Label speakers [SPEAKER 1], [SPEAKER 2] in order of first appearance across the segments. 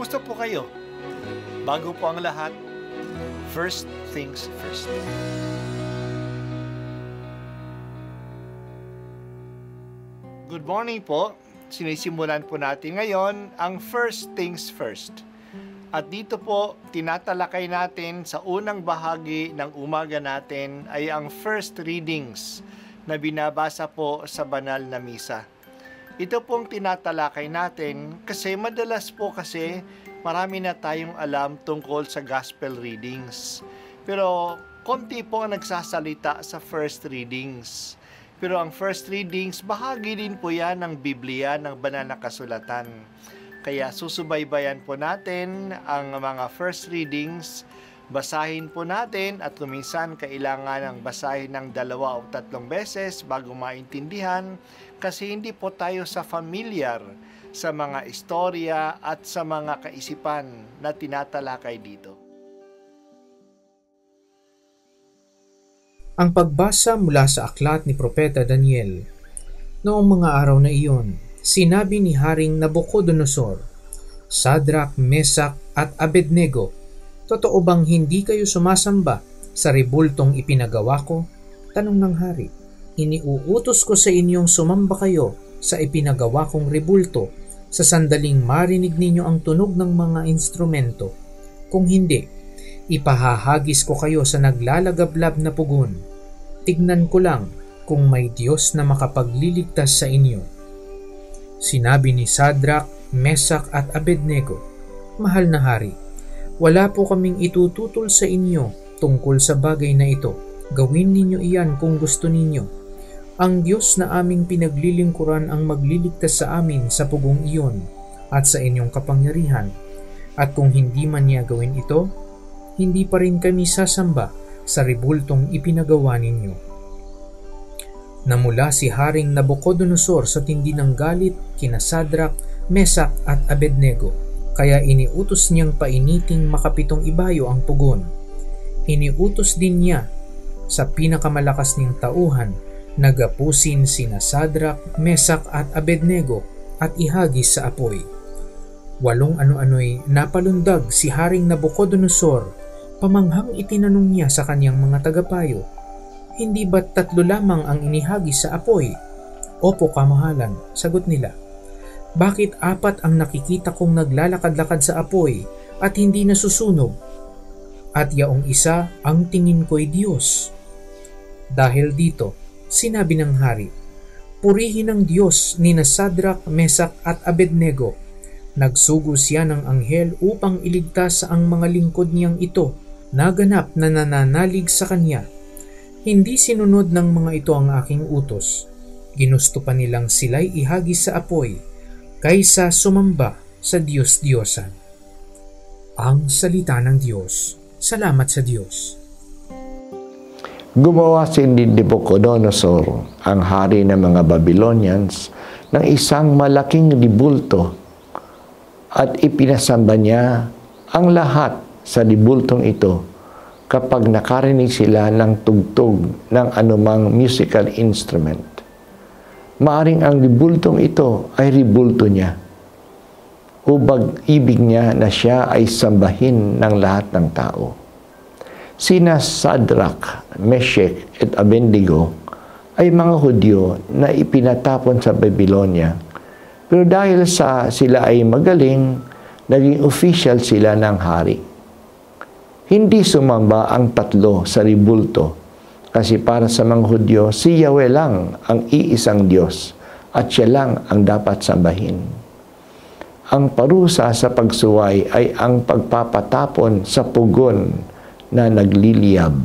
[SPEAKER 1] Kumusta po kayo? Bago po ang lahat, first things first. Good morning po. Sinisimulan po natin ngayon ang first things first. At dito po, tinatalakay natin sa unang bahagi ng umaga natin ay ang first readings na binabasa po sa banal na misa. Ito pong tinatalakay natin kasi madalas po marami na tayong alam tungkol sa gospel readings. Pero konti po ang nagsasalita sa first readings. Pero ang first readings, bahagi din po yan ng Biblia, ng banal na kasulatan. Kaya susubaybayan po natin ang mga first readings, basahin po natin at kuminsan kailangan ng basahin ng 2 o 3 beses bago maintindihan kasi hindi po tayo familiar sa mga istorya at sa mga kaisipan na tinatalakay dito.
[SPEAKER 2] Ang pagbasa mula sa aklat ni Propeta Daniel. Noong mga araw na iyon, sinabi ni Haring Nabucodonosor, Sadrach, Mesach at Abednego, totoo bang hindi kayo sumasamba sa rebultong ipinagawa ko? Tanong ng hari. Iniuutos ko sa inyong sumamba kayo sa ipinagawa kong rebulto sa sandaling marinig ninyo ang tunog ng mga instrumento. Kung hindi, ipahahagis ko kayo sa naglalagablab na pugon. Tignan ko lang kung may Diyos na makapagliligtas sa inyo. Sinabi ni Sadrach, Mesach at Abednego, Mahal na hari, wala po kaming itututol sa inyo tungkol sa bagay na ito. Gawin ninyo iyan kung gusto ninyo. Ang Diyos na aming pinaglilingkuran ang magliligtas sa amin sa pugong iyon at sa inyong kapangyarihan. At kung hindi man niya gawin ito, hindi pa rin kami sasamba sa rebultong ipinagawa ninyo. Namula si Haring Nabucodonosor sa tindi ng galit kina Sadrach, Mesach at Abednego, kaya iniutos niyang painiting makapitong ibayo ang pugon. Iniutos din niya sa pinakamalakas niyang tauhan na gapusin sina Sadrach, Mesach at Abednego at ihagis sa apoy. 8 ano-ano'y napalundag si Haring Nabucodonosor. Pamanghang itinanong niya sa kanyang mga tagapayo, Hindi ba't 3 lamang ang inihagis sa apoy? Opo, kamahalan, sagot nila. Bakit 4 ang nakikita kong naglalakad-lakad sa apoy at hindi nasusunog? At yaong isa ang tingin ko'y Diyos. Dahil dito, sinabi ng hari, Purihin ang Diyos ni Sadrach, Mesach at Abednego. Nagsugo siya ng anghel upang iligtas ang mga lingkod niyang ito, naganap na nananalig sa kanya. Hindi sinunod ng mga ito ang aking utos. Ginusto pa nilang sila'y ihagis sa apoy, kaysa sumamba sa Diyos-Diyosan. Ang salita ng Diyos. Salamat sa Diyos.
[SPEAKER 3] Gumawa si Nabucodonosor, ang hari ng mga Babylonians, ng isang malaking ribulto at ipinasamba niya ang lahat sa ribultong ito kapag nakarinig sila ng tugtog ng anumang musical instrument. Maaring ang ribultong ito ay ribulto niya. Ubag ibig niya na siya ay sambahin ng lahat ng tao. Sina Sadrach, Meshach at Abednego ay mga Hudyo na ipinatapon sa Babylonia. Pero dahil sila ay magaling, naging official sila ng hari. Hindi sumamba ang 3 sa ribulto kasi para sa mga Hudyo, si Yahweh lang ang iisang Diyos at siya lang ang dapat sambahin. Ang parusa sa pagsuway ay ang pagpapatapon sa pugon na nagliliyab.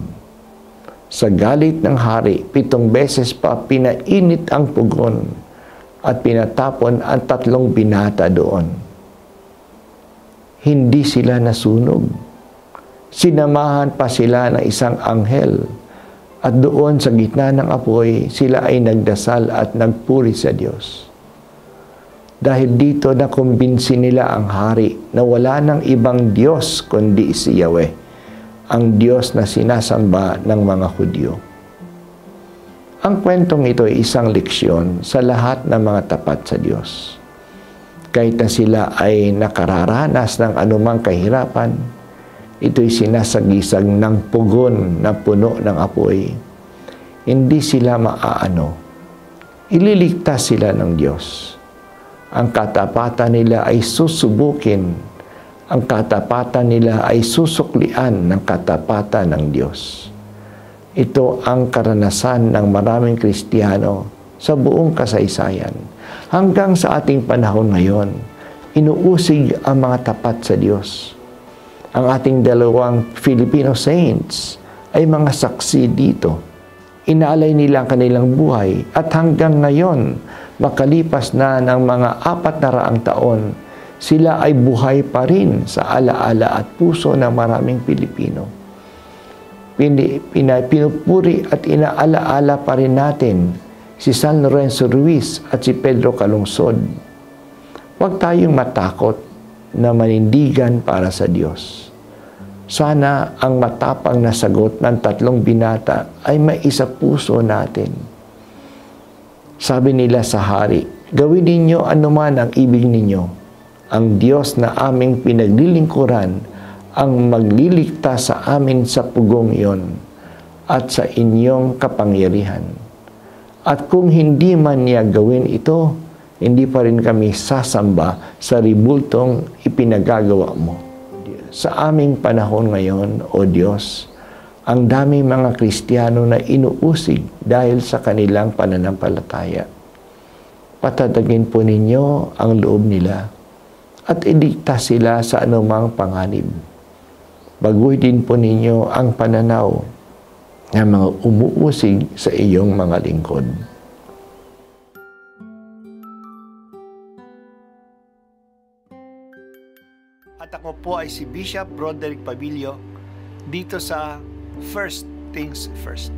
[SPEAKER 3] Sa galit ng hari, 7 beses pa pinainit ang pugon at pinatapon ang 3 binata doon. Hindi sila nasunog. Sinamahan pa sila ng isang anghel at doon sa gitna ng apoy, sila ay nagdasal at nagpuri sa Diyos. Dahil dito nakumbinsi nila ang hari na wala ng ibang Diyos kundi si Yahweh, ang Diyos na sinasamba ng mga Hudyo. Ang kwentong ito ay isang leksyon sa lahat ng mga tapat sa Diyos. kahit na sila ay nakararanas ng anumang kahirapan, ito'y sinasagisag ng pugon na puno ng apoy. Hindi sila maaano. Ililigtas sila ng Diyos. Ang katapatan nila ay susubukin. Ang katapatan nila ay susuklian ng katapatan ng Diyos. Ito ang karanasan ng maraming Kristiyano sa buong kasaysayan. Hanggang sa ating panahon ngayon, inuusig ang mga tapat sa Diyos. Ang ating dalawang Filipino saints ay mga saksi dito. Inaalay nila ang kanilang buhay at hanggang ngayon, makalipas na ng mga 400 taon, sila ay buhay pa rin sa alaala at puso ng maraming Pilipino. Pinupuri at inaalaala pa rin natin si San Lorenzo Ruiz at si Pedro Calungsod. Huwag tayong matakot na manindigan para sa Diyos. Sana ang matapang na sagot ng 3 binata ay maisa puso natin. Sabi nila sa hari, gawin ninyo anuman ang ibig ninyo. Ang Diyos na aming pinaglilingkuran ang magliligtas sa amin sa pugong iyon at sa inyong kapangyarihan. At kung hindi man niya gawin ito, hindi pa rin kami sasamba sa ribultong ipinagagawa mo. Sa aming panahon ngayon, O Diyos, ang daming mga Kristiyano na inuusig dahil sa kanilang pananampalataya. Patatagin po ninyo ang loob nila at iligtas sila sa anumang panganib. Baguhin din po ninyo ang pananaw ng mga umuusig sa iyong mga lingkod.
[SPEAKER 1] At ako po ay si Bishop Broderick Pabilio dito sa First Things First.